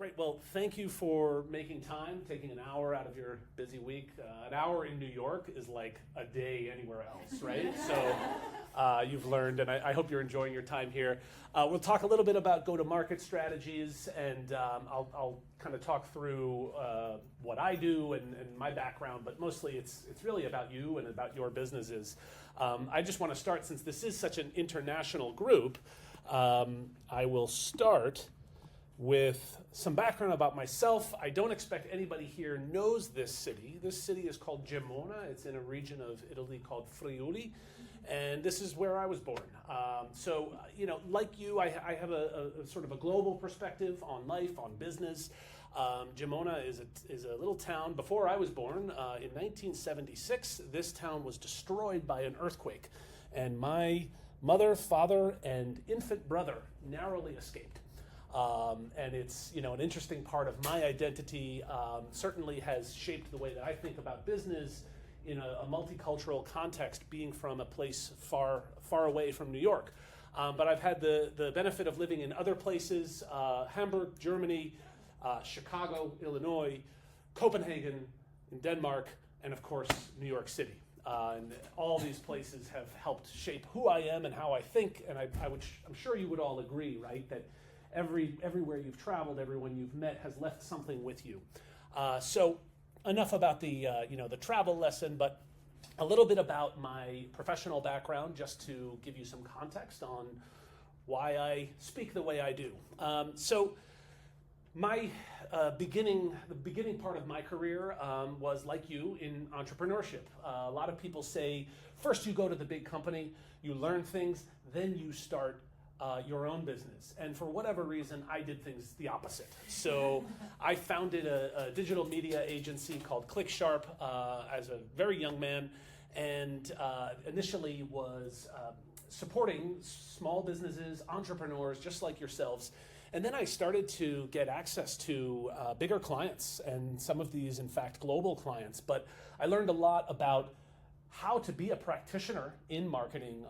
Great. Well, thank you for making time, taking an hour out of your busy week. An hour in New York is like a day anywhere else, right? So you've learned, and I hope you're enjoying your time here. We'll talk a little bit about go-to-market strategies, and I'll kind of talk through what I do and my background, but mostly it's really about you and about your businesses. I just want to start, since this is such an international group, I will start with some background about myself. I don't expect anybody here knows this city. This city is called Gemona. It's in a region of Italy called Friuli, and this is where I was born. So, like you, I have a sort of a global perspective on life, on business. Gemona is a little town. Before I was born, in 1976, this town was destroyed by an earthquake, and my mother, father, and infant brother narrowly escaped. And it's an interesting part of my identity, certainly has shaped the way that I think about business in a multicultural context, being from a place far away from New York. But I've had the benefit of living in other places, Hamburg, Germany, Chicago, Illinois, Copenhagen, in Denmark, and of course, New York City. And all these places have helped shape who I am and how I think, and I'm sure you would all agree, right, that everywhere you've traveled, everyone you've met has left something with you. So enough about the travel lesson, but a little bit about my professional background, just to give you some context on why I speak the way I do. So my the beginning part of my career was, like you, in entrepreneurship. A lot of people say, first you go to the big company, you learn things, then you start your own business. And for whatever reason, I did things the opposite. So I founded a digital media agency called ClickSharp as a very young man, and initially was supporting small businesses, entrepreneurs just like yourselves. And then I started to get access to bigger clients, and some of these, in fact, global clients. But I learned a lot about how to be a practitioner in marketing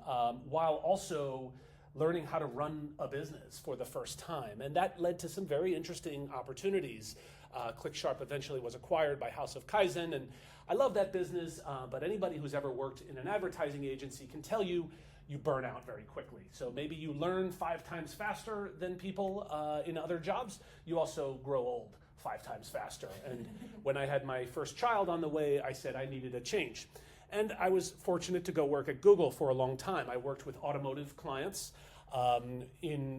while also learning how to run a business for the first time. And that led to some very interesting opportunities. ClickSharp eventually was acquired by House of Kaizen, and I love that business, but anybody who's ever worked in an advertising agency can tell you burn out very quickly. So maybe you learn 5 times faster than people in other jobs. You also grow old 5 times faster. And when I had my first child on the way, I said I needed a change. And I was fortunate to go work at Google for a long time. I worked with automotive clients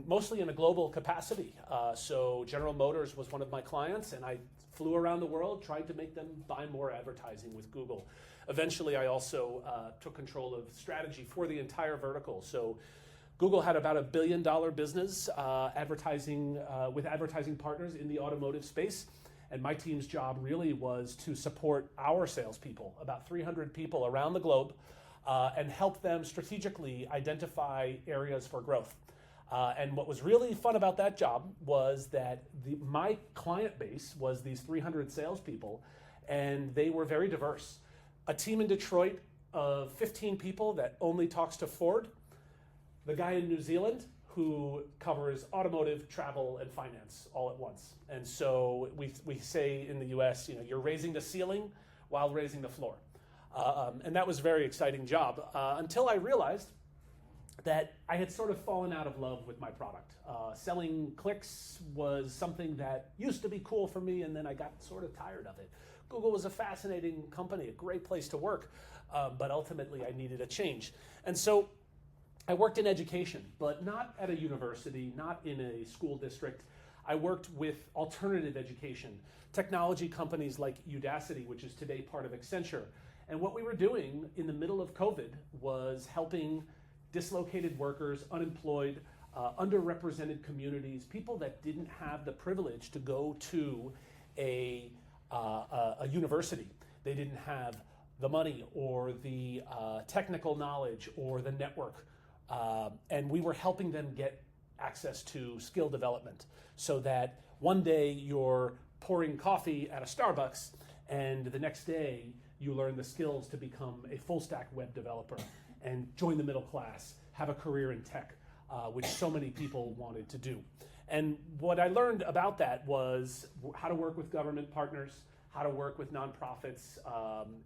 mostly in a global capacity. So General Motors was one of my clients, and I flew around the world trying to make them buy more advertising with Google. Eventually, I also took control of strategy for the entire vertical. So Google had about $1 billion business with advertising partners in the automotive space. And my team's job really was to support our salespeople, about 300 people around the globe, and help them strategically identify areas for growth. And what was really fun about that job was that my client base was these 300 salespeople, and they were very diverse. A team in Detroit of 15 people that only talks to Ford, the guy in New Zealand who covers automotive, travel, and finance all at once. And so we say in the US, you're raising the ceiling while raising the floor. And that was a very exciting job until I realized that I had sort of fallen out of love with my product. Selling clicks was something that used to be cool for me, and then I got sort of tired of it. Google was a fascinating company, a great place to work, but ultimately I needed a change. And so I worked in education, but not at a university, not in a school district. I worked with alternative education, technology companies like Udacity, which is today part of Accenture. And what we were doing in the middle of COVID was helping dislocated workers, unemployed, underrepresented communities, people that didn't have the privilege to go to a university. They didn't have the money or the technical knowledge or the network. And we were helping them get access to skill development so that one day you're pouring coffee at a Starbucks and the next day you learn the skills to become a full stack web developer and join the middle class, have a career in tech, which so many people wanted to do. And what I learned about that was how to work with government partners, how to work with nonprofits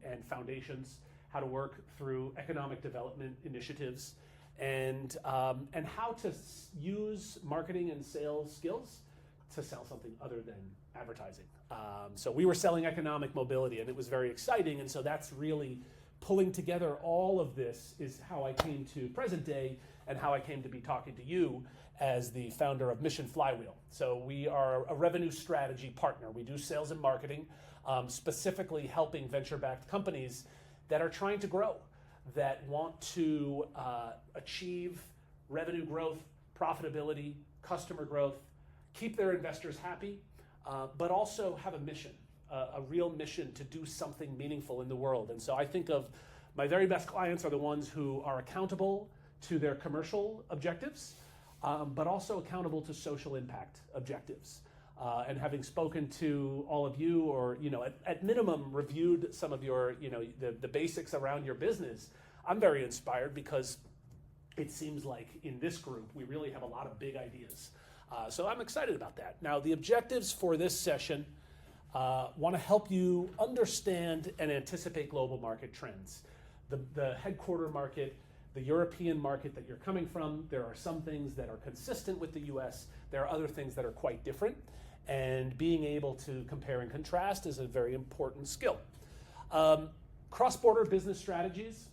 and foundations, how to work through economic development initiatives, and how to use marketing and sales skills to sell something other than advertising. So we were selling economic mobility, and it was very exciting, and so that's really pulling together all of this is how I came to present day and how I came to be talking to you as the founder of Mission Flywheel. So we are a revenue strategy partner. We do sales and marketing, specifically helping venture-backed companies that are trying to grow, that want to achieve revenue growth, profitability, customer growth, keep their investors happy, but also have a mission, a real mission to do something meaningful in the world. And so I think of my very best clients are the ones who are accountable to their commercial objectives, but also accountable to social impact objectives. And having spoken to all of you, or at minimum reviewed some of your, the basics around your business, I'm very inspired because it seems like in this group we really have a lot of big ideas. So I'm excited about that. Now the objectives for this session want to help you understand and anticipate global market trends. The headquarter market, the European market that you're coming from, there are some things that are consistent with the US, there are other things that are quite different, and being able to compare and contrast is a very important skill. Cross-border business strategies,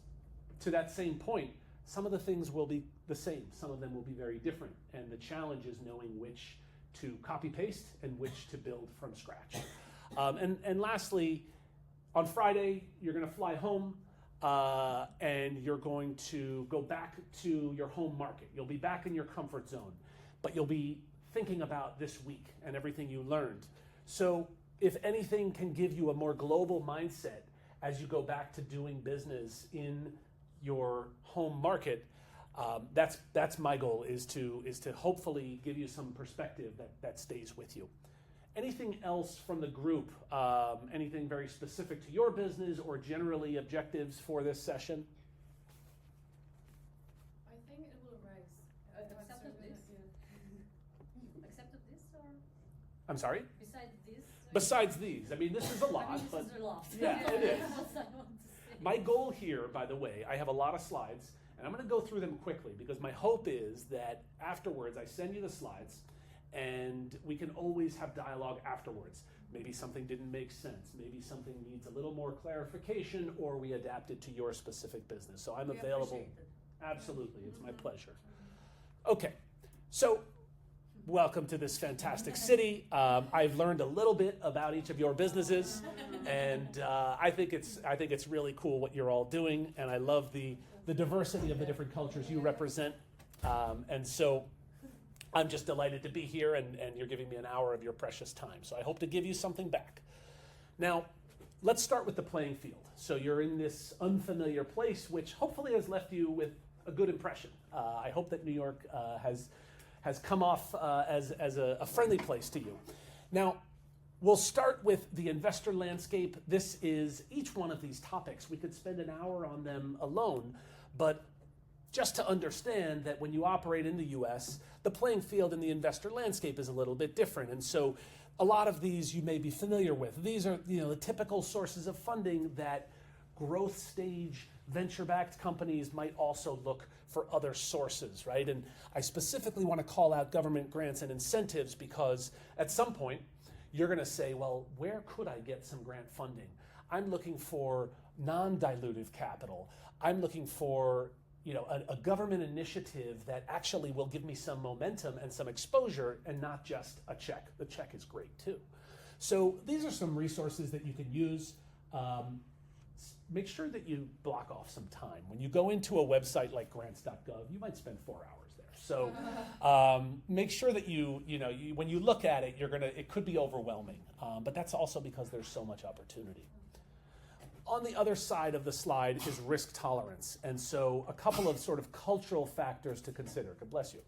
to that same point, some of the things will be the same, some of them will be very different, and the challenge is knowing which to copy-paste and which to build from scratch. And lastly, on Friday, you're gonna fly home, and you're going to go back to your home market. You'll be back in your comfort zone, but you'll be thinking about this week and everything you learned. So if anything can give you a more global mindset as you go back to doing business in your home market, that's my goal, is to hopefully give you some perspective that stays with you. Anything else from the group? Anything very specific to your business or generally objectives for this session? I think it will rise. Except of this? Except of this, or? I'm sorry? Besides this? Besides these. I mean, this is a lot. This is a lot. Yeah, it is. That's what I want to say. My goal here, by the way, I have a lot of slides, and I'm going to go through them quickly because my hope is that afterwards I send you the slides, and we can always have dialogue afterwards. Maybe something didn't make sense. Maybe something needs a little more clarification, or we adapt it to your specific business. So I'm available. Absolutely, it's my pleasure. Okay, so welcome to this fantastic city. I've learned a little bit about each of your businesses, and I think it's really cool what you're all doing, and I love the diversity of the different cultures you represent, and so I'm just delighted to be here, and you're giving me an hour of your precious time. So I hope to give you something back. Now, let's start with the playing field. So you're in this unfamiliar place, which hopefully has left you with a good impression. I hope that New York has come off as a friendly place to you. Now, we'll start with the investor landscape. This is each one of these topics. We could spend an hour on them alone, but just to understand that when you operate in the US, the playing field in the investor landscape is a little bit different. And so a lot of these you may be familiar with. These are the typical sources of funding that growth stage venture-backed companies might also look for other sources, right? And I specifically want to call out government grants and incentives because at some point you're going to say, well, where could I get some grant funding? I'm looking for non-dilutive capital. I'm looking for a government initiative that actually will give me some momentum and some exposure and not just a check. The check is great too. So these are some resources that you can use. Make sure that you block off some time. When you go into a website like grants.gov, you might spend 4 hours there. So make sure that when you look at it, it could be overwhelming. But that's also because there's so much opportunity. On the other side of the slide is risk tolerance. And so a couple of sort of cultural factors to consider. God bless you.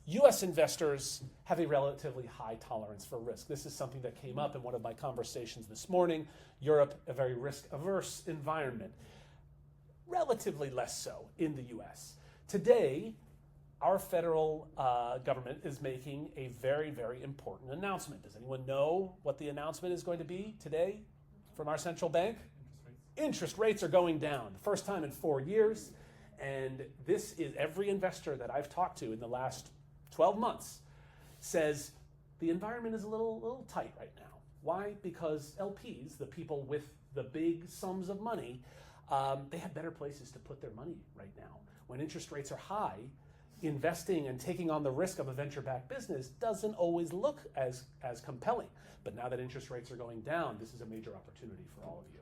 US investors have a relatively high tolerance for risk. This is something that came up in one of my conversations this morning. Europe, a very risk-averse environment. Relatively less so in the US. Today, our federal government is making a very, very important announcement. Does anyone know what the announcement is going to be today from our central bank? Interest rates are going down, the first time in 4 years. And this is every investor that I've talked to in the last 12 months says the environment is a little tight right now. Why? Because LPs, the people with the big sums of money, they have better places to put their money right now. When interest rates are high, investing and taking on the risk of a venture-backed business doesn't always look as compelling. But now that interest rates are going down, this is a major opportunity for all of you.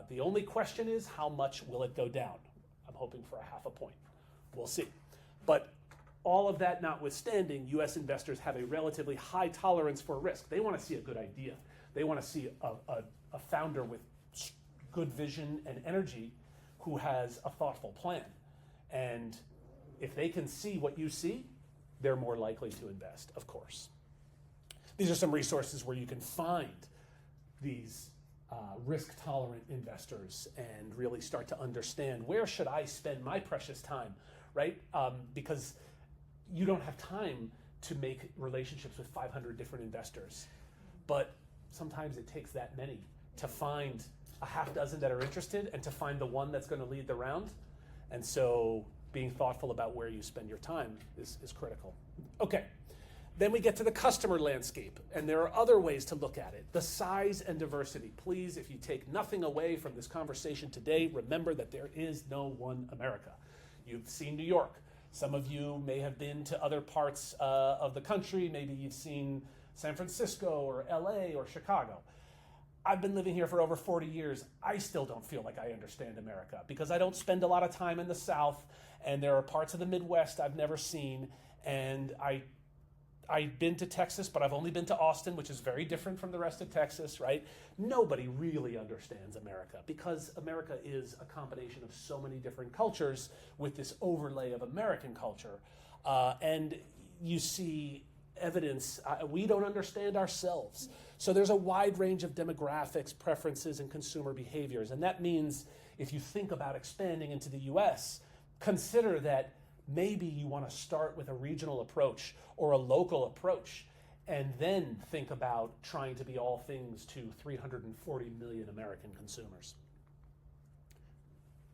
The only question is, how much will it go down? I'm hoping for a 0.5 point. We'll see. But all of that notwithstanding, US investors have a relatively high tolerance for risk. They want to see a good idea. They want to see a founder with good vision and energy who has a thoughtful plan. And if they can see what you see, they're more likely to invest, of course. These are some resources where you can find these risk-tolerant investors and really start to understand, where should I spend my precious time, right? Because you don't have time to make relationships with 500 different investors. But sometimes it takes that many to find a half dozen that are interested and to find the one that's going to lead the round. And so being thoughtful about where you spend your time is critical. Okay, then we get to the customer landscape, and there are other ways to look at it. The size and diversity. Please, if you take nothing away from this conversation today, remember that there is no one America. You've seen New York. Some of you may have been to other parts of the country. Maybe you've seen San Francisco or LA or Chicago. I've been living here for over 40 years. I still don't feel like I understand America because I don't spend a lot of time in the South, and there are parts of the Midwest I've never seen. And I've been to Texas, but I've only been to Austin, which is very different from the rest of Texas, right? Nobody really understands America because America is a combination of so many different cultures with this overlay of American culture. And you see evidence, we don't understand ourselves. So there's a wide range of demographics, preferences, and consumer behaviors. And that means if you think about expanding into the US, consider that maybe you want to start with a regional approach or a local approach, and then think about trying to be all things to 340 million American consumers.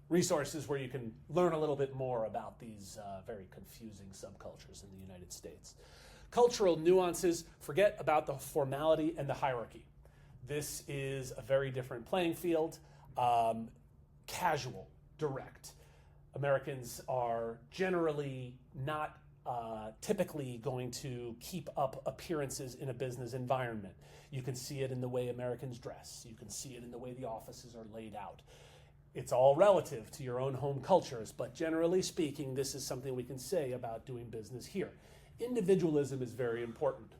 Resources where you can learn a little bit more about these very confusing subcultures in the United States. Cultural nuances, forget about the formality and the hierarchy. This is a very different playing field. Casual, direct. Americans are generally not typically going to keep up appearances in a business environment. You can see it in the way Americans dress. You can see it in the way the offices are laid out. It's all relative to your own home cultures, but generally speaking, this is something we can say about doing business here. Individualism is very important.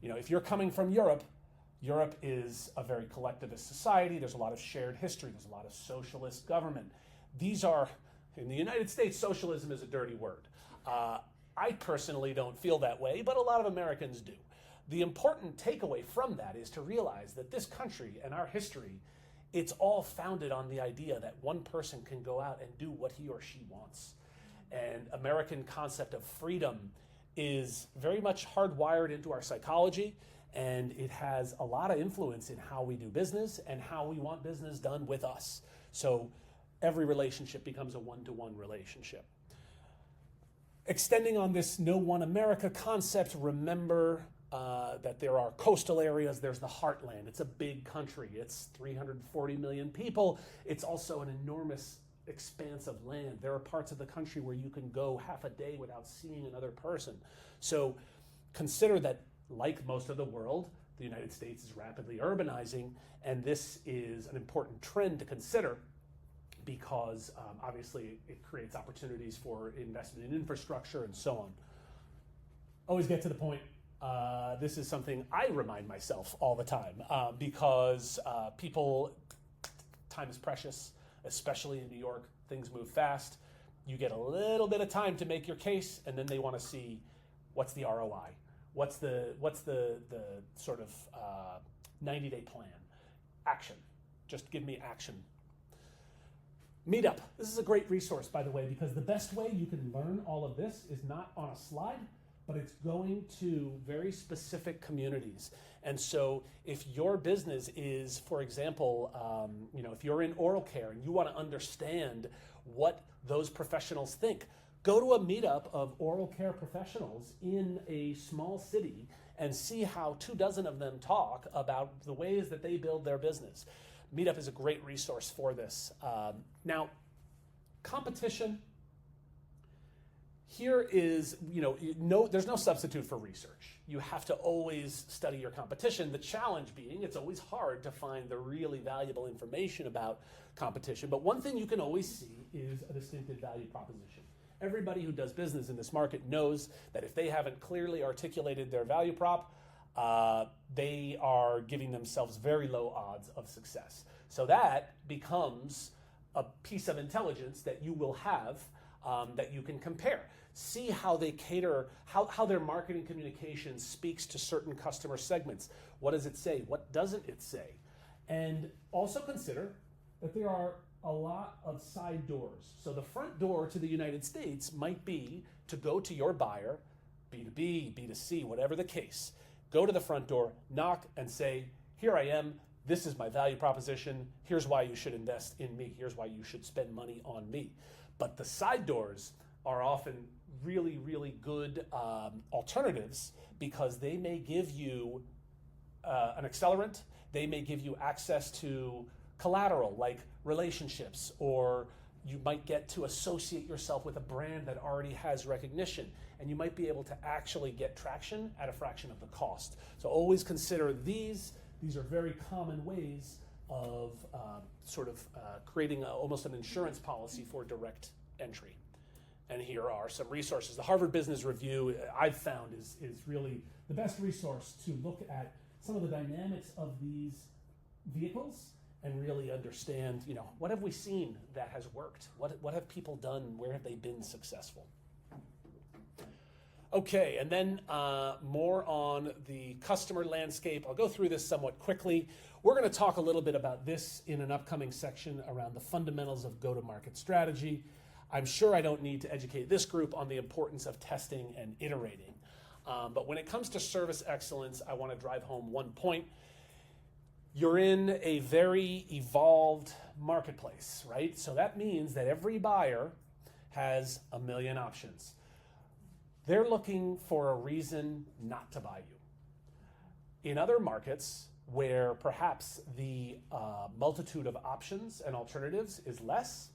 You know, if you're coming from Europe, Europe is a very collectivist society. There's a lot of shared history. There's a lot of socialist government. These are, in the United States, socialism is a dirty word. I personally don't feel that way, but a lot of Americans do. The important takeaway from that is to realize that this country and our history, it's all founded on the idea that one person can go out and do what he or she wants. And American concept of freedom is very much hardwired into our psychology, and it has a lot of influence in how we do business and how we want business done with us. So every relationship becomes a one-to-one relationship. Extending on this no one America concept, remember that there are coastal areas, there's the heartland. It's a big country. It's 340 million people. It's also an enormous expanse of land. There are parts of the country where you can go half a day without seeing another person. So consider that, like most of the world, the United States is rapidly urbanizing, and this is an important trend to consider because obviously it creates opportunities for investment in infrastructure and so on. Always get to the point. This is something I remind myself all the time because time is precious, especially in New York. Things move fast. You get a little bit of time to make your case, and then they want to see what's the ROI, what's the sort of 90-day plan, action. Just give me action. Meetup. This is a great resource, by the way, because the best way you can learn all of this is not on a slide, but it's going to very specific communities. And so if your business is, for example, if you're in oral care and you want to understand what those professionals think, go to a meetup of oral care professionals in a small city and see how 24 of them talk about the ways that they build their business. Meetup is a great resource for this. Now, competition. Here is, there's no substitute for research. You have to always study your competition. The challenge being, it's always hard to find the really valuable information about competition. But one thing you can always see is a distinctive value proposition. Everybody who does business in this market knows that if they haven't clearly articulated their value prop, they are giving themselves very low odds of success. So that becomes a piece of intelligence that you will have that you can compare. See how they cater, how their marketing communication speaks to certain customer segments. What does it say? What doesn't it say? And also consider that there are a lot of side doors. So the front door to the United States might be to go to your buyer, B2B, B2C, whatever the case. Go to the front door, knock, and say, here I am. This is my value proposition. Here's why you should invest in me. Here's why you should spend money on me. But the side doors are often really, really good alternatives because they may give you an accelerant. They may give you access to collateral like relationships, or you might get to associate yourself with a brand that already has recognition, and you might be able to actually get traction at a fraction of the cost. So always consider these. These are very common ways of creating almost an insurance policy for direct entry. And here are some resources. The Harvard Business Review, I've found, is really the best resource to look at some of the dynamics of these vehicles and really understand, what have we seen that has worked? What have people done? Where have they been successful? Okay, and then more on the customer landscape. I'll go through this somewhat quickly. We're going to talk a little bit about this in an upcoming section around the fundamentals of go-to-market strategy. I'm sure I don't need to educate this group on the importance of testing and iterating. But when it comes to service excellence, I want to drive home one point. You're in a very evolved marketplace, right? So that means that every buyer has a million options. They're looking for a reason not to buy you. In other markets where perhaps the multitude of options and alternatives is less,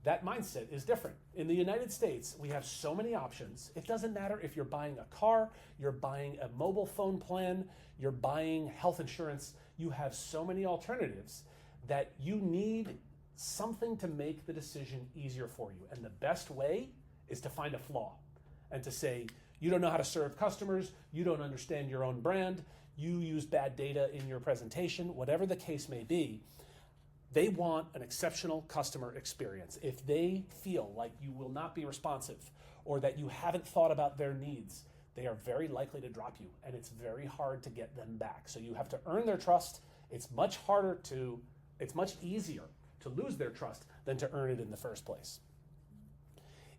that mindset is different. In the United States, we have so many options. It doesn't matter if you're buying a car, you're buying a mobile phone plan, you're buying health insurance. You have so many alternatives that you need something to make the decision easier for you. And the best way is to find a flaw and to say, you don't know how to serve customers, you don't understand your own brand, you use bad data in your presentation, whatever the case may be. They want an exceptional customer experience. If they feel like you will not be responsive or that you haven't thought about their needs, they are very likely to drop you, and it's very hard to get them back. So you have to earn their trust. It's much easier to lose their trust than to earn it in the first place.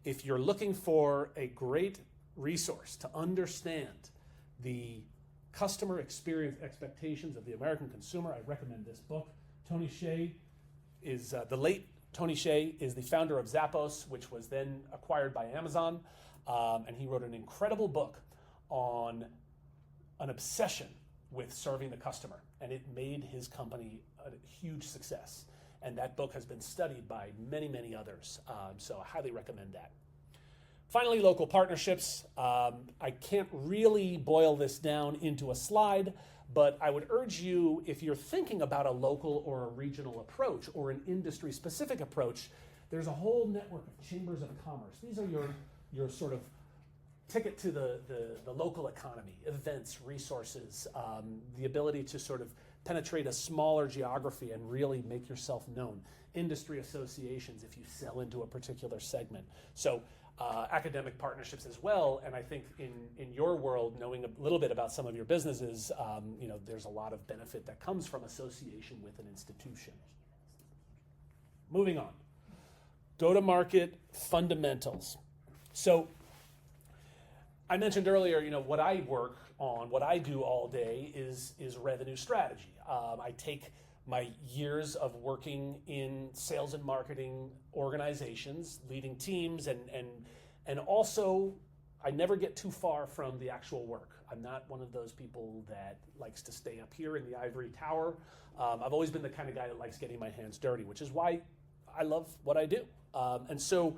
If you're looking for a great resource to understand the customer experience expectations of the American consumer, I recommend this book. Tony Hsieh is the late Tony Hsieh is the founder of Zappos, which was then acquired by Amazon, and he wrote an incredible book on an obsession with serving the customer, and it made his company a huge success. And that book has been studied by many, many others, so I highly recommend that. Finally, local partnerships. I can't really boil this down into a slide, but I would urge you, if you're thinking about a local or a regional approach or an industry-specific approach, there's a whole network of chambers of commerce. These are your sort of ticket to the local economy, events, resources, the ability to sort of penetrate a smaller geography and really make yourself known. Industry associations if you sell into a particular segment. So academic partnerships as well, and I think in your world, knowing a little bit about some of your businesses, there's a lot of benefit that comes from association with an institution. Moving on. Go-to-market fundamentals. So I mentioned earlier, what I work on, what I do all day is revenue strategy. I take my years of working in sales and marketing organizations, leading teams, and also I never get too far from the actual work. I'm not one of those people that likes to stay up here in the ivory tower. I've always been the kind of guy that likes getting my hands dirty, which is why I love what I do. And so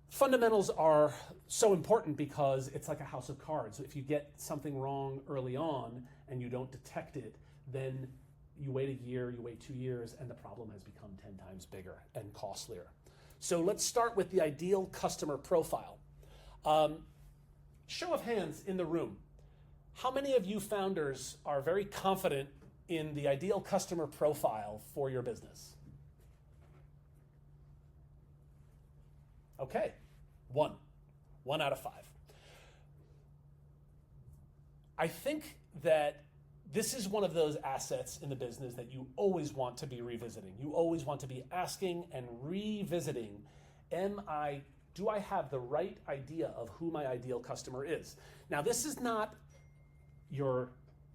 fundamentals are so important because it's like a house of cards. If you get something wrong early on and you don't detect it, then you wait a year, you wait 2 years, and the problem has become 10 times bigger and costlier. So let's start with the ideal customer profile. Show of hands in the room. How many of you founders are very confident in the ideal customer profile for your business? Okay, one out of 5. I think that this is one of those assets in the business that you always want to be revisiting. You always want to be asking and revisiting, do I have the right idea of who my ideal customer is? Now, this is not your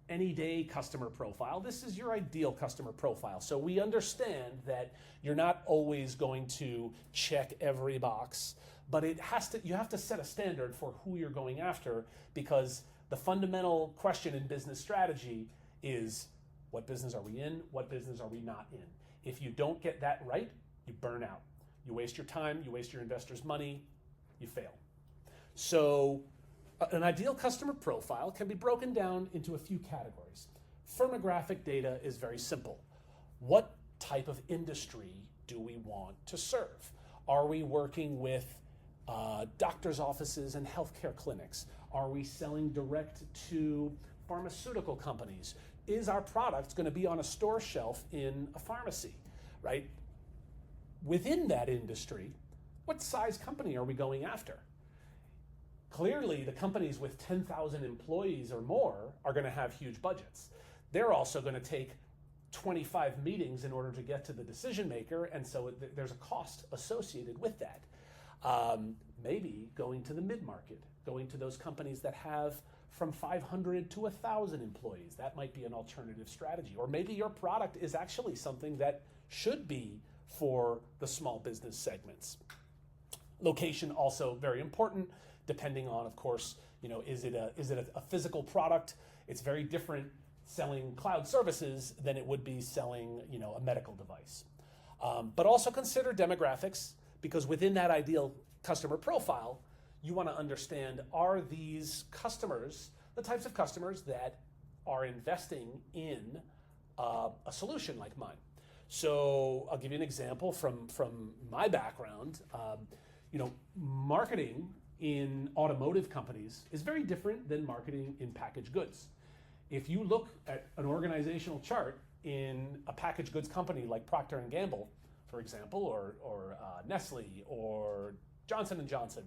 any day customer profile. This is your ideal customer profile. So we understand that you're not always going to check every box, but you have to set a standard for who you're going after, because the fundamental question in business strategy is, what business are we in? What business are we not in? If you don't get that right, you burn out. You waste your time, you waste your investors' money, you fail. So an ideal customer profile can be broken down into a few categories. Firmographic data is very simple. What type of industry do we want to serve? Are we working with doctors' offices and healthcare clinics? Are we selling direct to pharmaceutical companies? Is our product going to be on a store shelf in a pharmacy, right? Within that industry, what size company are we going after? Clearly, the companies with 10,000 employees or more are going to have huge budgets. They're also going to take 25 meetings in order to get to the decision maker, and so there's a cost associated with that. Maybe going to the mid-market, going to those companies that have from 500 to 1,000 employees. That might be an alternative strategy. Or maybe your product is actually something that should be for the small business segments. Location also very important, depending on, of course, is it a physical product? It's very different selling cloud services than it would be selling, a medical device. But also consider demographics, because within that ideal customer profile, you want to understand, are these customers the types of customers that are investing in a solution like mine? So I'll give you an example from my background. Marketing in automotive companies is very different than marketing in packaged goods. If you look at an organizational chart in a packaged goods company like Procter & Gamble, for example, or Nestle or Johnson & Johnson,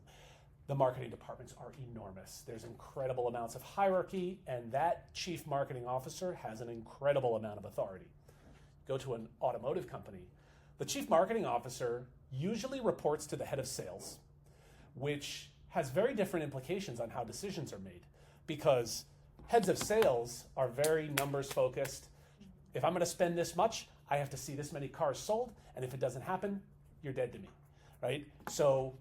the marketing departments are enormous. There's incredible amounts of hierarchy, and that chief marketing officer has an incredible amount of authority. Go to an automotive company, the chief marketing officer usually reports to the head of sales, which has very different implications on how decisions are made, because heads of sales are very numbers focused. If I'm going to spend this much, I have to see this many cars sold, and if it doesn't happen, you're dead to me, right? So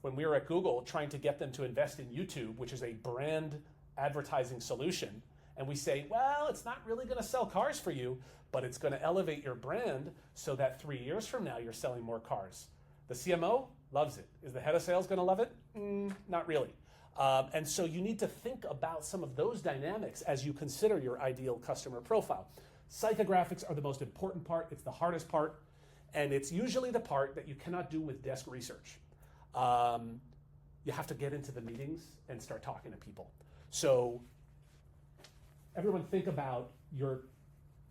when we were at Google trying to get them to invest in YouTube, which is a brand advertising solution, and we say, well, it's not really going to sell cars for you, but it's going to elevate your brand so that 3 years from now you're selling more cars. The CMO loves it. Is the head of sales going to love it? Not really. And so you need to think about some of those dynamics as you consider your ideal customer profile. Psychographics are the most important part. It's the hardest part, and it's usually the part that you cannot do with desk research. You have to get into the meetings and start talking to people. So everyone think about your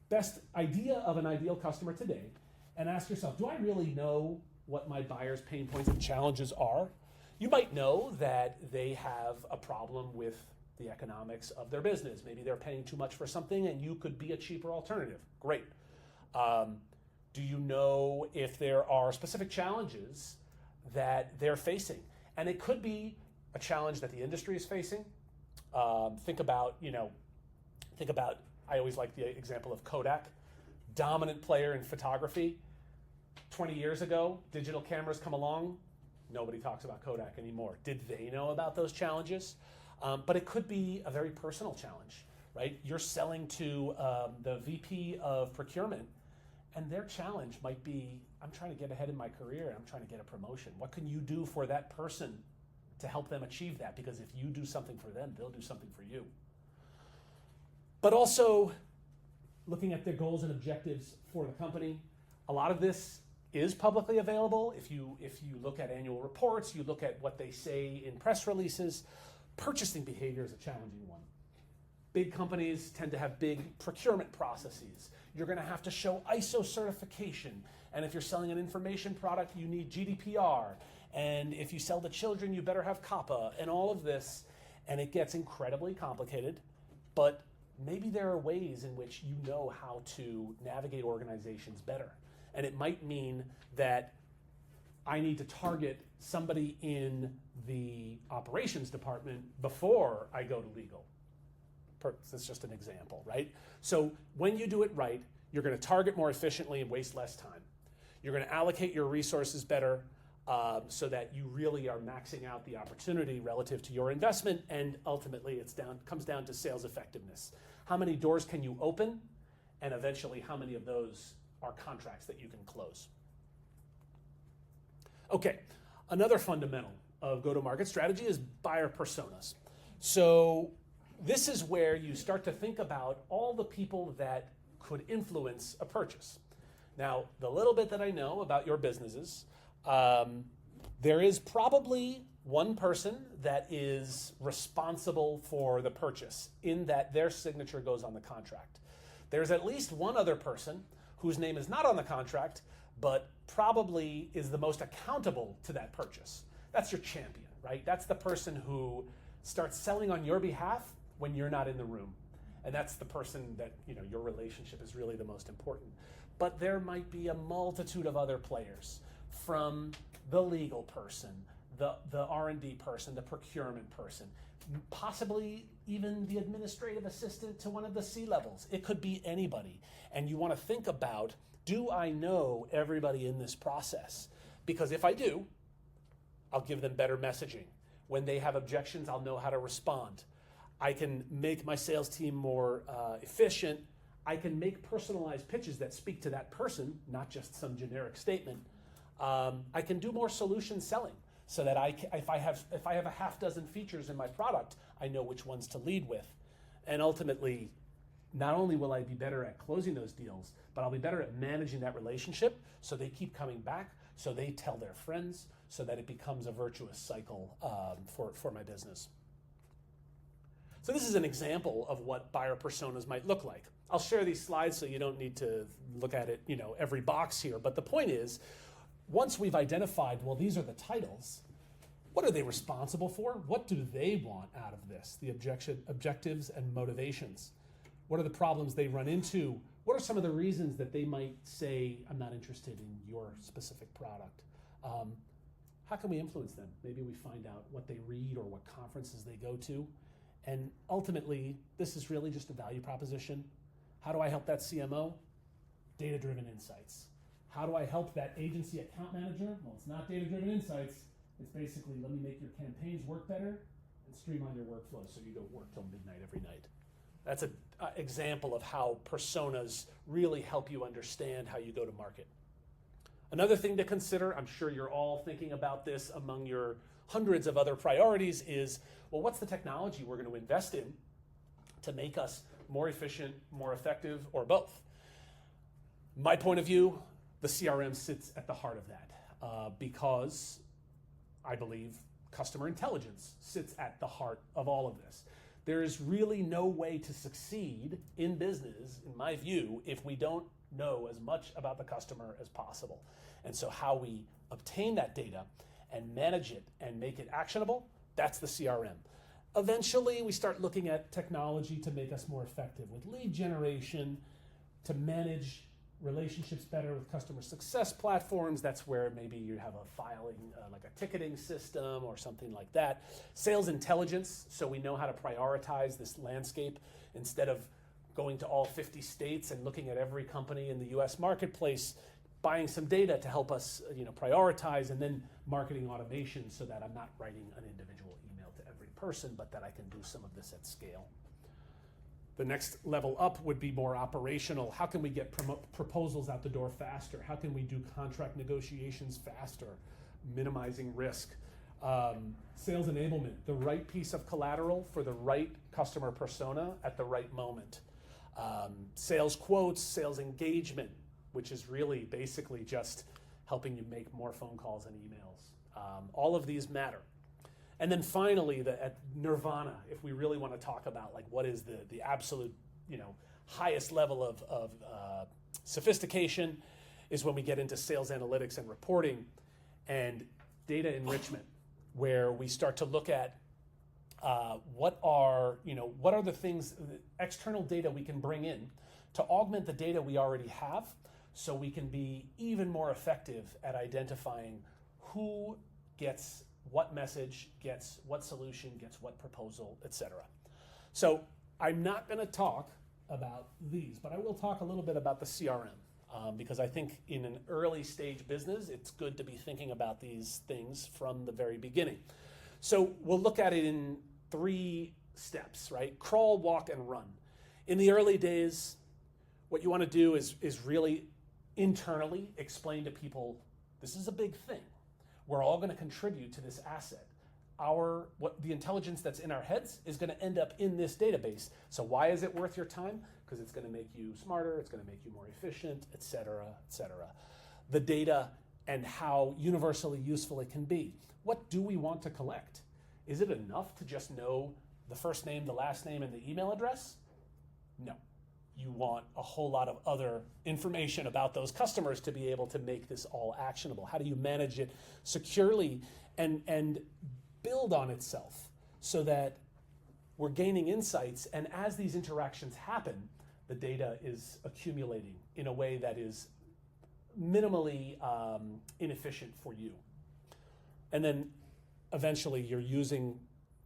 best idea of an ideal customer today and ask yourself, do I really know what my buyer's pain points and challenges are? You might know that they have a problem with the economics of their business. Maybe they're paying too much for something and you could be a cheaper alternative. Great. Do you know if there are specific challenges that they're facing? And it could be a challenge that the industry is facing. Think about, I always like the example of Kodak, dominant player in photography. 20 years ago, digital cameras come along, nobody talks about Kodak anymore. Did they know about those challenges? But it could be a very personal challenge, right? You're selling to the VP of procurement, and their challenge might be, I'm trying to get ahead in my career, I'm trying to get a promotion. What can you do for that person to help them achieve that? Because if you do something for them, they'll do something for you. But also, looking at their goals and objectives for the company. A lot of this is publicly available. If you look at annual reports, you look at what they say in press releases. Purchasing behavior is a challenging one. Big companies tend to have big procurement processes. You're going to have to show ISO certification. And if you're selling an information product, you need GDPR. And if you sell to children, you better have COPPA and all of this. And it gets incredibly complicated. But maybe there are ways in which you know how to navigate organizations better. And it might mean that I need to target somebody in the operations department before I go to legal. That's just an example, right? So when you do it right, you're going to target more efficiently and waste less time. You're going to allocate your resources better so that you really are maxing out the opportunity relative to your investment, and ultimately comes down to sales effectiveness. How many doors can you open, and eventually how many of those are contracts that you can close? Okay, another fundamental of go-to-market strategy is buyer personas. So this is where you start to think about all the people that could influence a purchase. Now, the little bit that I know about your businesses, there is probably one person that is responsible for the purchase, in that their signature goes on the contract. There's at least one other person whose name is not on the contract, but probably is the most accountable to that purchase. That's your champion, right? That's the person who starts selling on your behalf when you're not in the room. And that's the person that, your relationship is really the most important. But there might be a multitude of other players, from the legal person, the R&D person, the procurement person, possibly even the administrative assistant to one of the C-levels. It could be anybody. And you want to think about, do I know everybody in this process? Because if I do, I'll give them better messaging. When they have objections, I'll know how to respond. I can make my sales team more efficient. I can make personalized pitches that speak to that person, not just some generic statement. I can do more solution selling, so that if I have a half dozen features in my product, I know which ones to lead with. And ultimately, not only will I be better at closing those deals, but I'll be better at managing that relationship so they keep coming back, so they tell their friends, so that it becomes a virtuous cycle for my business. So this is an example of what buyer personas might look like. I'll share these slides so you don't need to look at it, every box here. But the point is, once we've identified, well, these are the titles, what are they responsible for? What do they want out of this? The objectives and motivations. What are the problems they run into? What are some of the reasons that they might say, I'm not interested in your specific product? How can we influence them? Maybe we find out what they read or what conferences they go to. And ultimately, this is really just a value proposition. How do I help that CMO? Data-driven insights. How do I help that agency account manager? Well, it's not data-driven insights. It's basically, let me make your campaigns work better and streamline your workflow so you don't work till midnight every night. That's an example of how personas really help you understand how you go to market. Another thing to consider, I'm sure you're all thinking about this among your hundreds of other priorities, is, well, what's the technology we're going to invest in to make us more efficient, more effective, or both? My point of view, the CRM sits at the heart of that because I believe customer intelligence sits at the heart of all of this. There is really no way to succeed in business, in my view, if we don't know as much about the customer as possible. And so how we obtain that data and manage it and make it actionable, that's the CRM. Eventually, we start looking at technology to make us more effective with lead generation, to manage relationships better with customer success platforms. That's where maybe you have a filing, like a ticketing system or something like that. Sales intelligence, so we know how to prioritize this landscape instead of going to all 50 states and looking at every company in the US marketplace, buying some data to help us prioritize, and then marketing automation so that I'm not writing an individual email to every person, but that I can do some of this at scale. The next level up would be more operational. How can we get proposals out the door faster? How can we do contract negotiations faster, minimizing risk? Sales enablement, the right piece of collateral for the right customer persona at the right moment. Sales quotes, sales engagement, which is really basically just helping you make more phone calls and emails. All of these matter. And then finally, at nirvana, if we really want to talk about like what is the absolute highest level of sophistication, is when we get into sales analytics and reporting and data enrichment, where we start to look at what are the things, external data we can bring in to augment the data we already have, so we can be even more effective at identifying who gets what message, gets what solution, gets what proposal, etc. So I'm not going to talk about these, but I will talk a little bit about the CRM, because I think in an early stage business, it's good to be thinking about these things from the very beginning. So we'll look at it in 3 steps, right? Crawl, walk, and run. In the early days, what you want to do is really internally explain to people, this is a big thing. We're all going to contribute to this asset. The intelligence that's in our heads is going to end up in this database. So why is it worth your time? Because it's going to make you smarter, it's going to make you more efficient, et cetera, et cetera. The data and how universally useful it can be. What do we want to collect? Is it enough to just know the first name, the last name, and the email address? No. You want a whole lot of other information about those customers to be able to make this all actionable. How do you manage it securely and build on itself so that we're gaining insights, and as these interactions happen, the data is accumulating in a way that is minimally inefficient for you. And then eventually you're using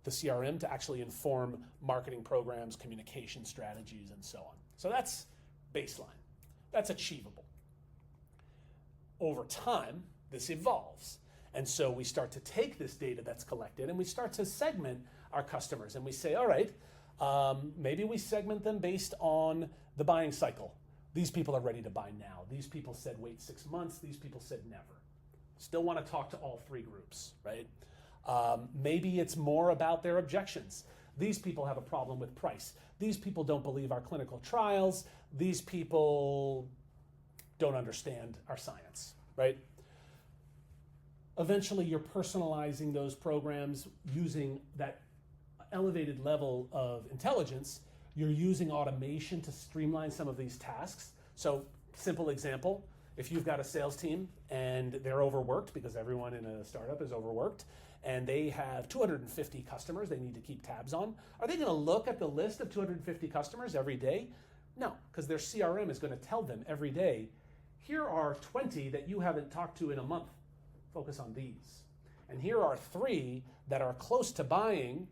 the CRM to actually inform marketing programs, communication strategies, and so on. So that's baseline. That's achievable. Over time, this evolves. And so we start to take this data that's collected and we start to segment our customers. And we say, all right, maybe we segment them based on the buying cycle. These people are ready to buy now. These people said wait 6 months. These people said never. Still want to talk to all 3 groups, right? Maybe it's more about their objections. These people have a problem with price. These people don't believe our clinical trials. These people don't understand our science, right? Eventually, you're personalizing those programs using that elevated level of intelligence. You're using automation to streamline some of these tasks. So, simple example, if you've got a sales team and they're overworked, because everyone in a startup is overworked, and they have 250 customers they need to keep tabs on, are they going to look at the list of 250 customers every day? No, because their CRM is going to tell them every day, here are 20 that you haven't talked to in a month. Focus on these. And here are 3 that are close to buying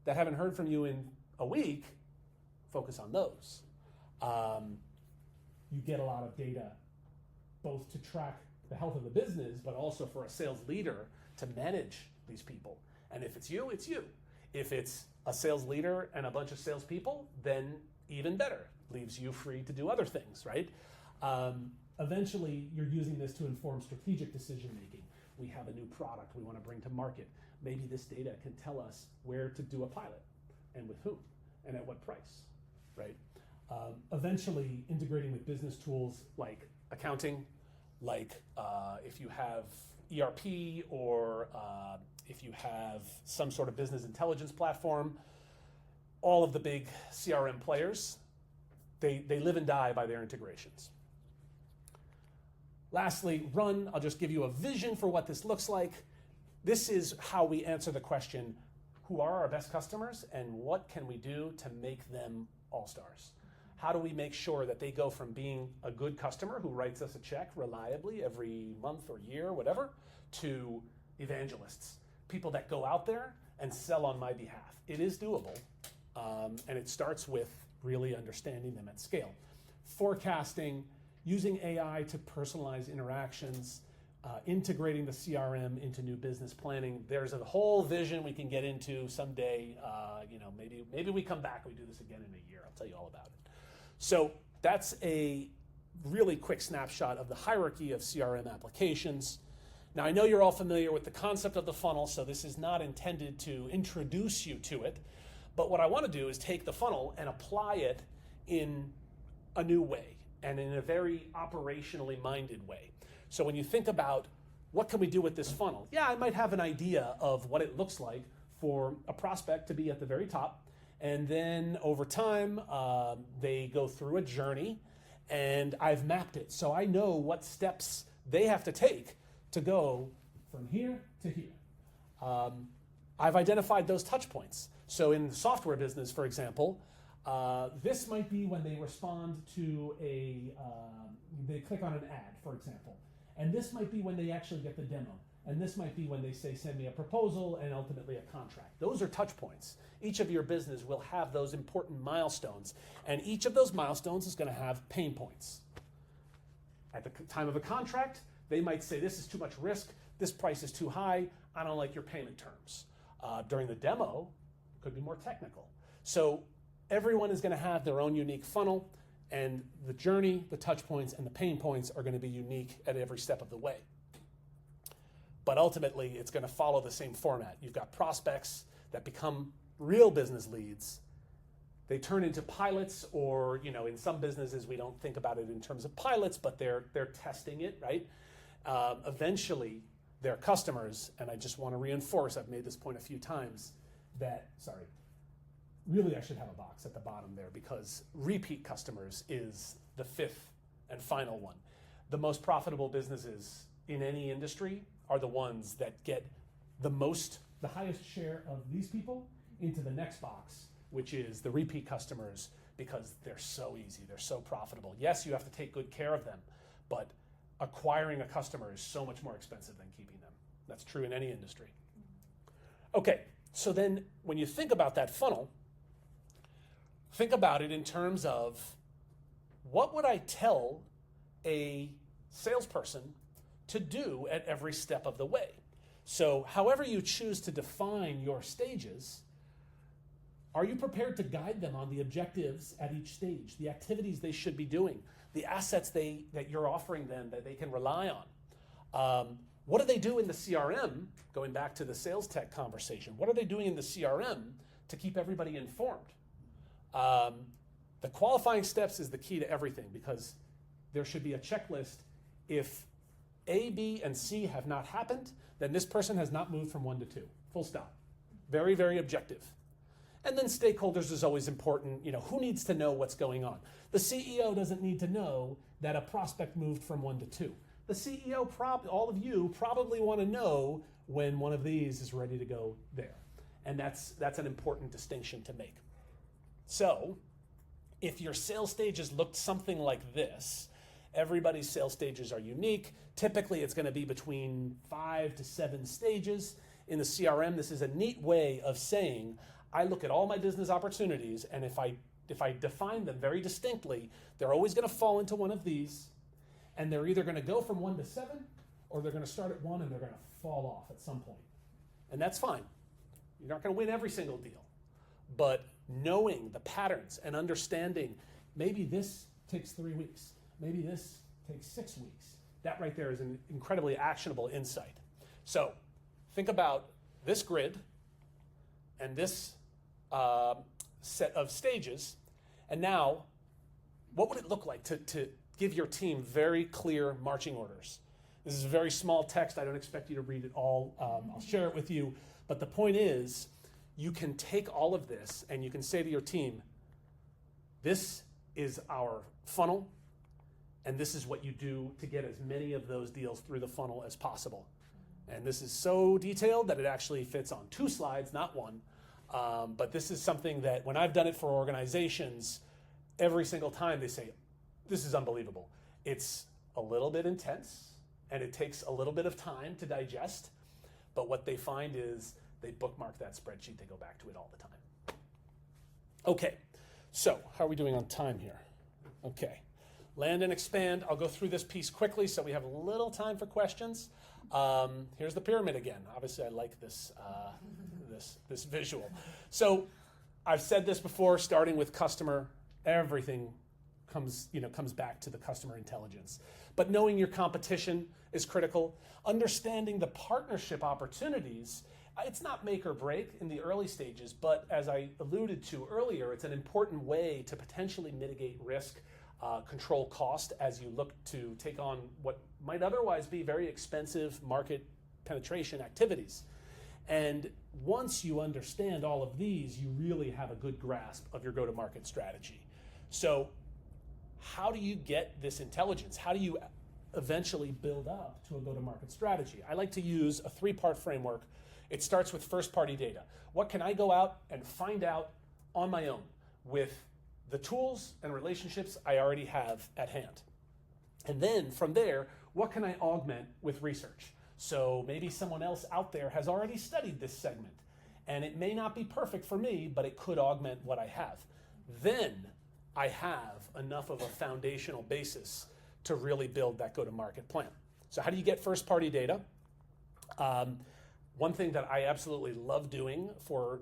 that haven't heard from you in a week. Focus on those. You get a lot of data, both to track the health of the business, but also for a sales leader to manage these people. And if it's you, it's you. If it's a sales leader and a bunch of salespeople, then even better. Leaves you free to do other things, right? Eventually, you're using this to inform strategic decision making. We have a new product we want to bring to market. Maybe this data can tell us where to do a pilot and with whom and at what price, right? Eventually, integrating with business tools like accounting, like if you have ERP or if you have some sort of business intelligence platform, all of the big CRM players, they live and die by their integrations. Lastly, run. I'll just give you a vision for what this looks like. This is how we answer the question, who are our best customers and what can we do to make them all-stars? How do we make sure that they go from being a good customer who writes us a check reliably every month or year, whatever, to evangelists, people that go out there and sell on my behalf? It is doable, and it starts with really understanding them at scale. Forecasting, using AI to personalize interactions, integrating the CRM into new business planning. There's a whole vision we can get into someday. Maybe we come back and we do this again in a year. I'll tell you all about it. So that's a really quick snapshot of the hierarchy of CRM applications. Now, I know you're all familiar with the concept of the funnel, so this is not intended to introduce you to it. But what I want to do is take the funnel and apply it in a new way and in a very operationally minded way. So when you think about what can we do with this funnel, yeah, I might have an idea of what it looks like for a prospect to be at the very top. And then over time, they go through a journey, and I've mapped it. So I know what steps they have to take to go from here to here. I've identified those touch points. So in the software business, for example, this might be when they respond to they click on an ad, for example. And this might be when they actually get the demo. And this might be when they say, send me a proposal and ultimately a contract. Those are touch points. Each of your business will have those important milestones. And each of those milestones is going to have pain points. At the time of a contract, they might say, this is too much risk. This price is too high. I don't like your payment terms. During the demo, it could be more technical. So everyone is going to have their own unique funnel. And the journey, the touch points, and the pain points are going to be unique at every step of the way. But ultimately, it's going to follow the same format. You've got prospects that become real business leads. They turn into pilots, or in some businesses, we don't think about it in terms of pilots, but they're testing it, right? Eventually, they're customers, and I just want to reinforce, I've made this point a few times, really I should have a box at the bottom there, because repeat customers is the fifth and final one. The most profitable businesses in any industry are the ones that get the highest share of these people into the next box, which is the repeat customers, because they're so easy, they're so profitable. Yes, you have to take good care of them, but acquiring a customer is so much more expensive than keeping them. That's true in any industry. Okay, so then when you think about that funnel, think about it in terms of, what would I tell a salesperson to do at every step of the way? So however you choose to define your stages, are you prepared to guide them on the objectives at each stage, the activities they should be doing, the assets that you're offering them that they can rely on? What do they do in the CRM, going back to the sales tech conversation, what are they doing in the CRM to keep everybody informed? The qualifying steps is the key to everything, because there should be a checklist. If A, B, and C have not happened, then this person has not moved from 1 to 2. Full stop. Very, very objective. And then stakeholders is always important. Who needs to know what's going on? The CEO doesn't need to know that a prospect moved from 1 to 2. The CEO, all of you probably want to know when one of these is ready to go there. And that's an important distinction to make. So if your sales stages looked something like this, everybody's sales stages are unique. Typically, it's going to be between 5 to 7 stages. In the CRM, this is a neat way of saying, I look at all my business opportunities, and if I define them very distinctly, they're always going to fall into one of these, and they're either going to go from 1 to 7, or they're going to start at 1 and they're going to fall off at some point. And that's fine. You're not going to win every single deal. But knowing the patterns and understanding, maybe this takes 3 weeks, maybe this takes 6 weeks. That right there is an incredibly actionable insight. So think about this grid and this set of stages, and now what would it look like to give your team very clear marching orders? This is very small text. I don't expect you to read it all. I'll share it with you. But the point is, you can take all of this and you can say to your team, this is our funnel, and this is what you do to get as many of those deals through the funnel as possible. And this is so detailed that it actually fits on 2 slides, not 1. But this is something that when I've done it for organizations, every single time they say, this is unbelievable. It's a little bit intense, and it takes a little bit of time to digest, but what they find is they bookmark that spreadsheet, they go back to it all the time. Okay, so how are we doing on time here? Okay, land and expand. I'll go through this piece quickly so we have a little time for questions. Here's the pyramid again. Obviously, I like this, this visual. So I've said this before, starting with customer, everything comes back to the customer intelligence. But knowing your competition is critical. Understanding the partnership opportunities, it's not make or break in the early stages, but as I alluded to earlier, it's an important way to potentially mitigate risk, control cost as you look to take on what might otherwise be very expensive market penetration activities. And once you understand all of these, you really have a good grasp of your go-to-market strategy. So how do you get this intelligence? How do you eventually build up to a go-to-market strategy? I like to use a 3-part framework. It starts with first-party data. What can I go out and find out on my own with the tools and relationships I already have at hand? And then from there, what can I augment with research? So maybe someone else out there has already studied this segment, and it may not be perfect for me, but it could augment what I have. Then I have enough of a foundational basis to really build that go-to-market plan. So how do you get first-party data? One thing that I absolutely love doing for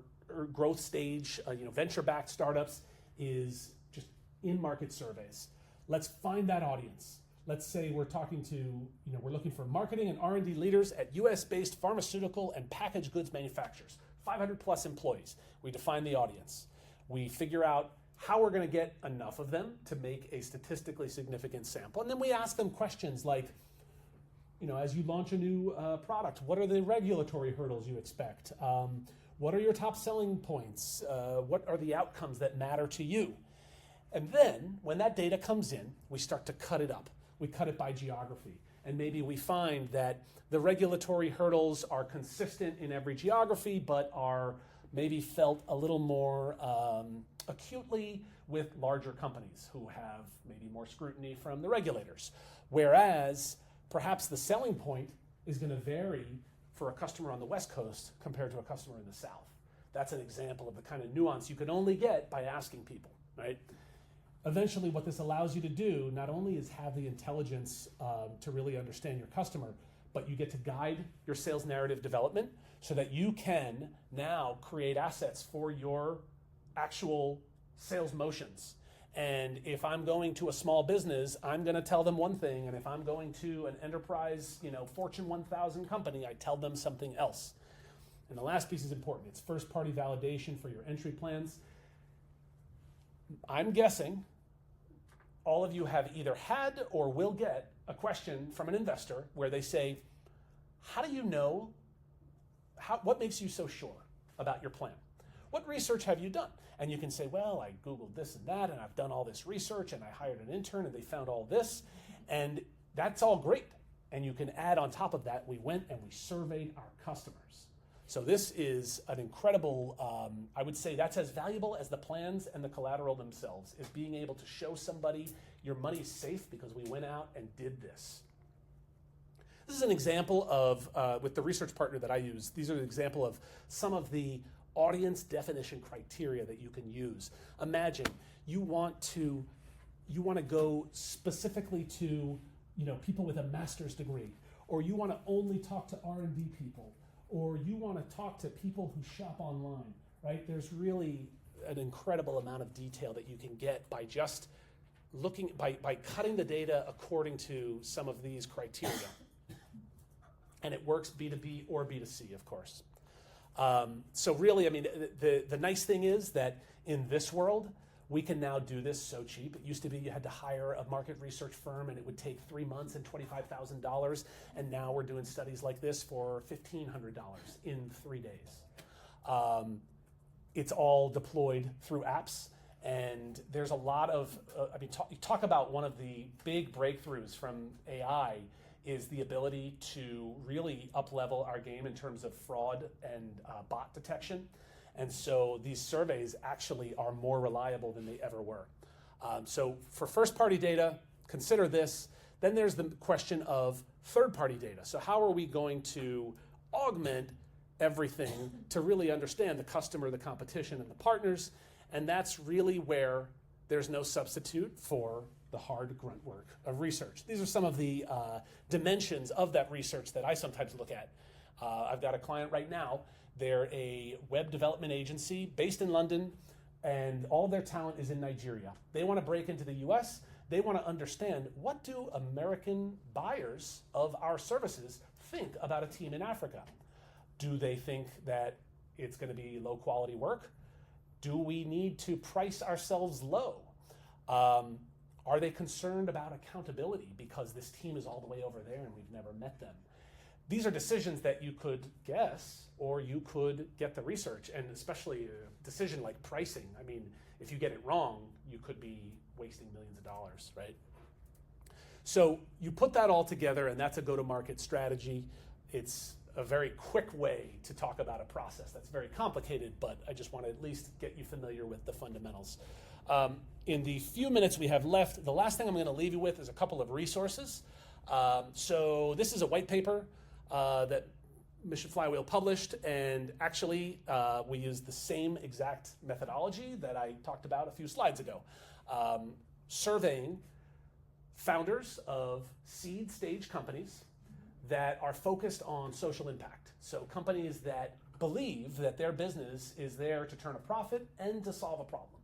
growth stage, venture-backed startups is just in-market surveys. Let's find that audience. Let's say we're talking to, we're looking for marketing and R&D leaders at US-based pharmaceutical and packaged goods manufacturers, 500 plus employees. We define the audience. We figure out how we're going to get enough of them to make a statistically significant sample. And then we ask them questions like, as you launch a new product, what are the regulatory hurdles you expect? What are your top selling points? What are the outcomes that matter to you? And then when that data comes in, we start to cut it up. We cut it by geography. And maybe we find that the regulatory hurdles are consistent in every geography, but are maybe felt a little more acutely with larger companies who have maybe more scrutiny from the regulators. Whereas perhaps the selling point is going to vary for a customer on the West Coast compared to a customer in the South. That's an example of the kind of nuance you can only get by asking people, right? Eventually, what this allows you to do not only is have the intelligence to really understand your customer, but you get to guide your sales narrative development so that you can now create assets for your actual sales motions. And if I'm going to a small business, I'm going to tell them one thing, and if I'm going to an enterprise, Fortune 1000 company, I tell them something else. And the last piece is important. It's first-party validation for your entry plans. I'm guessing all of you have either had or will get a question from an investor where they say, how do you know, what makes you so sure about your plan? What research have you done? And you can say, well, I Googled this and that, and I've done all this research, and I hired an intern, and they found all this. And that's all great. And you can add on top of that, we went and we surveyed our customers. So this is an incredible, I would say that's as valuable as the plans and the collateral themselves, is being able to show somebody your money's safe because we went out and did this. This is an example of, with the research partner that I use, these are an example of some of the audience definition criteria that you can use. Imagine you want to go specifically to people with a master's degree, or you want to only talk to R&D people, or you want to talk to people who shop online, right? There's really an incredible amount of detail that you can get by just looking, by cutting the data according to some of these criteria. And it works B2B or B2C, of course. So really, the nice thing is that in this world, we can now do this so cheap. It used to be you had to hire a market research firm and it would take 3 months and $25,000. And now we're doing studies like this for $1,500 in 3 days. It's all deployed through apps. And there's a lot of, talk about one of the big breakthroughs from AI is the ability to really up-level our game in terms of fraud and bot detection. And so these surveys actually are more reliable than they ever were. So for first-party data, consider this. Then there's the question of third-party data. So how are we going to augment everything to really understand the customer, the competition, and the partners? And that's really where there's no substitute for the hard grunt work of research. These are some of the dimensions of that research that I sometimes look at. I've got a client right now. They're a web development agency based in London, and all their talent is in Nigeria. They want to break into the US. They want to understand, what do American buyers of our services think about a team in Africa? Do they think that it's going to be low quality work? Do we need to price ourselves low? Are they concerned about accountability because this team is all the way over there and we've never met them? These are decisions that you could guess, or you could get the research, and especially a decision like pricing. I mean, if you get it wrong, you could be wasting millions of dollars, right? So you put that all together, and that's a go-to-market strategy. It's a very quick way to talk about a process that's very complicated, but I just want to at least get you familiar with the fundamentals. In the few minutes we have left, the last thing I'm going to leave you with is a couple of resources. So this is a white paper that Mission Flywheel published, and actually we used the same exact methodology that I talked about a few slides ago, surveying founders of seed stage companies that are focused on social impact. So companies that believe that their business is there to turn a profit and to solve a problem.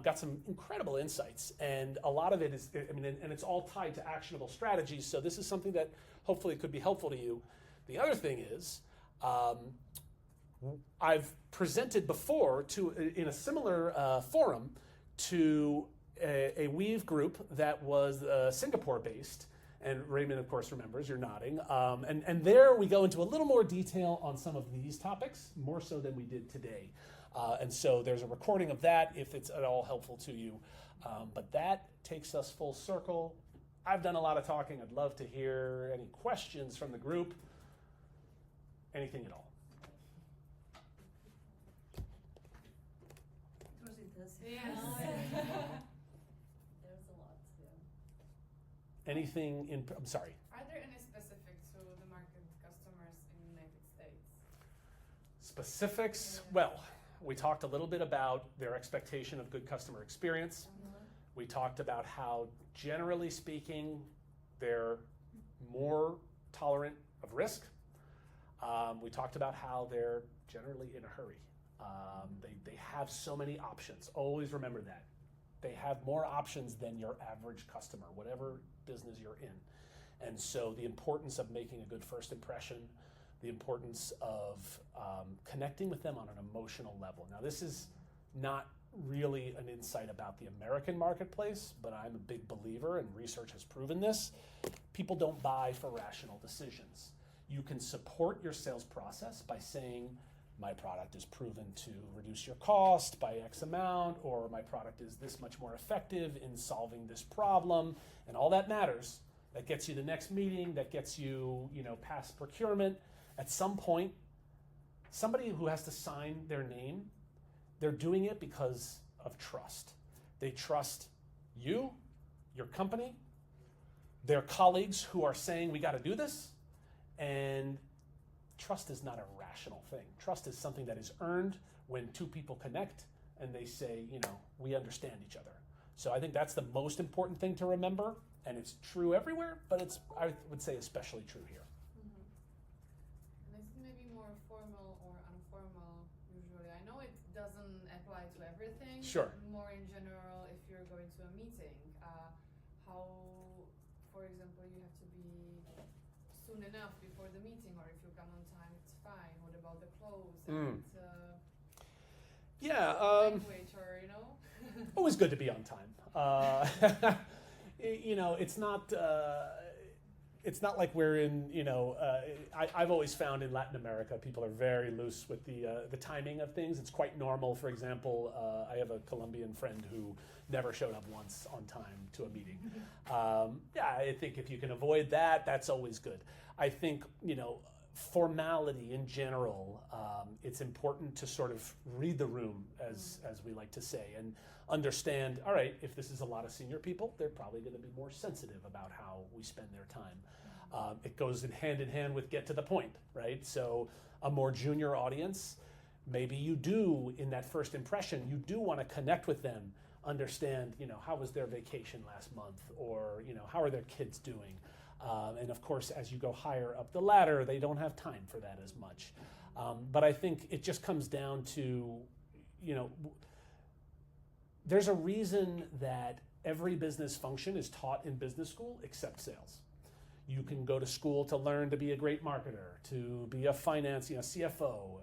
Got some incredible insights, and a lot of it is, and it's all tied to actionable strategies, so this is something that hopefully could be helpful to you. The other thing is, I've presented before in a similar forum to a WEVE group that was Singapore-based, and Raymond, of course, remembers, you're nodding, and there we go into a little more detail on some of these topics, more so than we did today. And so there's a recording of that if it's at all helpful to you. But that takes us full circle. I've done a lot of talking. I'd love to hear any questions from the group. Anything at all. Yes. There's a lot, yeah. Anything I'm sorry. Are there any specific to the market customers in the United States? Specifics? Well, we talked a little bit about their expectation of good customer experience. We talked about how, generally speaking, they're more tolerant of risk. We talked about how they're generally in a hurry. They have so many options. Always remember that. They have more options than your average customer, whatever business you're in. And so the importance of making a good first impression, the importance of connecting with them on an emotional level. Now, this is not really an insight about the American marketplace, but I'm a big believer, and research has proven this. People don't buy for rational decisions. You can support your sales process by saying, my product is proven to reduce your cost by X amount, or my product is this much more effective in solving this problem, and all that matters. That gets you the next meeting, that gets you, past procurement. At some point, somebody who has to sign their name, they're doing it because of trust. They trust you, your company, their colleagues who are saying, we got to do this, and trust is not a rational thing. Trust is something that is earned when two people connect and they say, we understand each other. So I think that's the most important thing to remember, and it's true everywhere, but it's, I would say, especially true here. And is it maybe more formal or informal usually? I know it doesn't apply to everything. Sure. More in general, if you're going to a meeting, how, for example, you have to be soon enough before the meeting, or if you come on time, it's fine. What about the clothes and language, or Always good to be on time. It's not like we're in, I've always found in Latin America, people are very loose with the timing of things. It's quite normal. For example, I have a Colombian friend who never showed up once on time to a meeting. I think if you can avoid that, that's always good. I think, formality in general. It's important to sort of read the room, as we like to say, and understand, all right, if this is a lot of senior people, they're probably going to be more sensitive about how we spend their time. It goes hand in hand with get to the point, right? So a more junior audience, maybe you do, in that first impression, you do want to connect with them, understand, how was their vacation last month, or, how are their kids doing? And of course, as you go higher up the ladder, they don't have time for that as much. But I think it just comes down to, there's a reason that every business function is taught in business school except sales. You can go to school to learn to be a great marketer, to be a finance, CFO,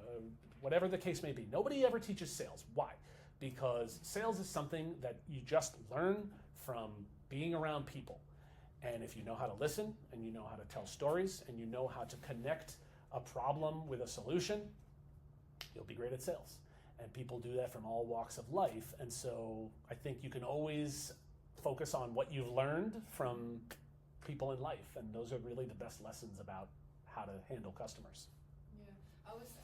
whatever the case may be. Nobody ever teaches sales. Why? Because sales is something that you just learn from being around people. And if you know how to listen, and you know how to tell stories, and you know how to connect a problem with a solution, you'll be great at sales. And people do that from all walks of life. And so I think you can always focus on what you've learned from people in life. And those are really the best lessons about how to handle customers. Yeah, I was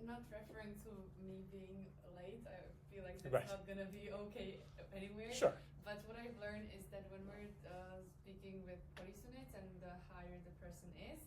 not referring to me being late. I feel like that's Right. not going to be okay anywhere. Sure. But what I've learned is that when we're speaking with police units, and the higher the person is,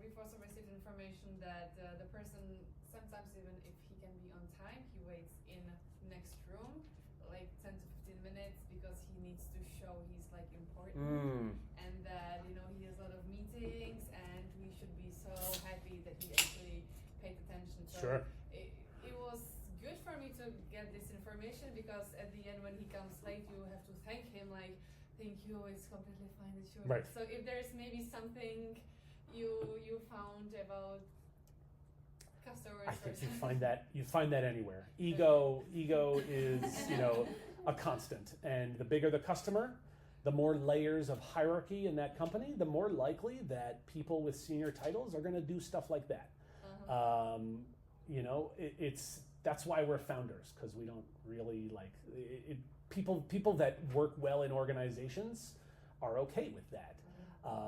we've also received information that the person, sometimes even if he can be on time, he waits in next room like 10 to 15 minutes because he needs to show he's like important, and that he has a lot of meetings, and we should be so happy that he actually paid attention. So Sure. It was good for me to get this information, because at the end when he comes late, you have to thank him like, thank you, it's completely fine that you're Right. late. So if there's maybe something you found about customers, I think you find that anywhere. Ego is, a constant. And the bigger the customer, the more layers of hierarchy in that company, the more likely that people with senior titles are going to do stuff like that. That's why we're founders, because we don't really like it. People that work well in organizations are okay with that.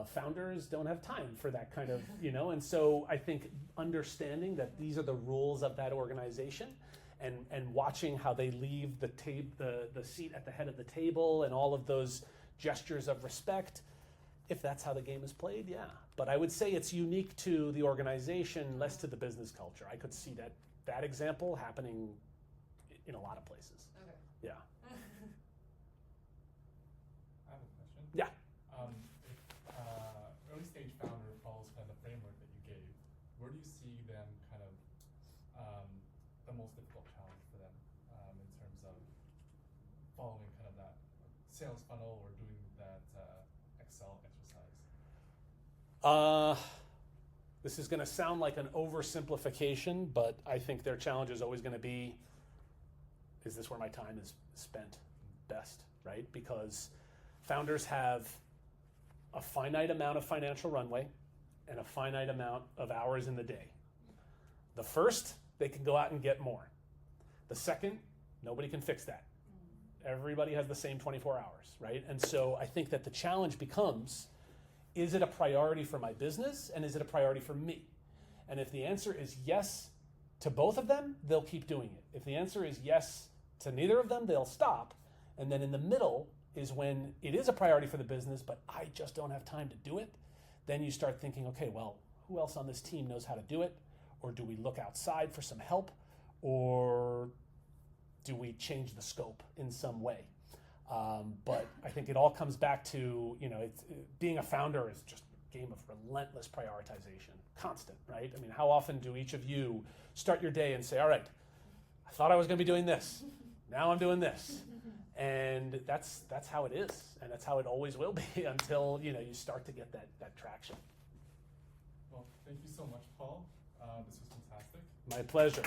Founders don't have time for that kind of, and so I think understanding that these are the rules of that organization, and watching how they leave the seat at the head of the table, and all of those gestures of respect, if that's how the game is played, yeah. But I would say it's unique to the organization, less to the business culture. I could see that example happening in a lot of places. Okay. Yeah. I have a question. Yeah. If early stage founder follows kind of the framework that you gave, where do you see them kind of the most difficult challenge for them in terms of following kind of that sales funnel or doing that Excel exercise? This is going to sound like an oversimplification, but I think their challenge is always going to be, is this where my time is spent best, right? Because founders have a finite amount of financial runway and a finite amount of hours in the day. The first, they can go out and get more. The second, nobody can fix that. Everybody has the same 24 hours, right? And so I think that the challenge becomes, is it a priority for my business, and is it a priority for me? And if the answer is yes to both of them, they'll keep doing it. If the answer is yes to neither of them, they'll stop. And then in the middle is when it is a priority for the business, but I just don't have time to do it. Then you start thinking, okay, well, who else on this team knows how to do it? Or do we look outside for some help? Or do we change the scope in some way? But I think it all comes back to, being a founder is just a game of relentless prioritization, constant, right? I mean, how often do each of you start your day and say, all right, I thought I was going to be doing this. Now I'm doing this. And that's how it is. And that's how it always will be until, you start to get that traction. Well, thank you so much, Paul. This was fantastic. My pleasure.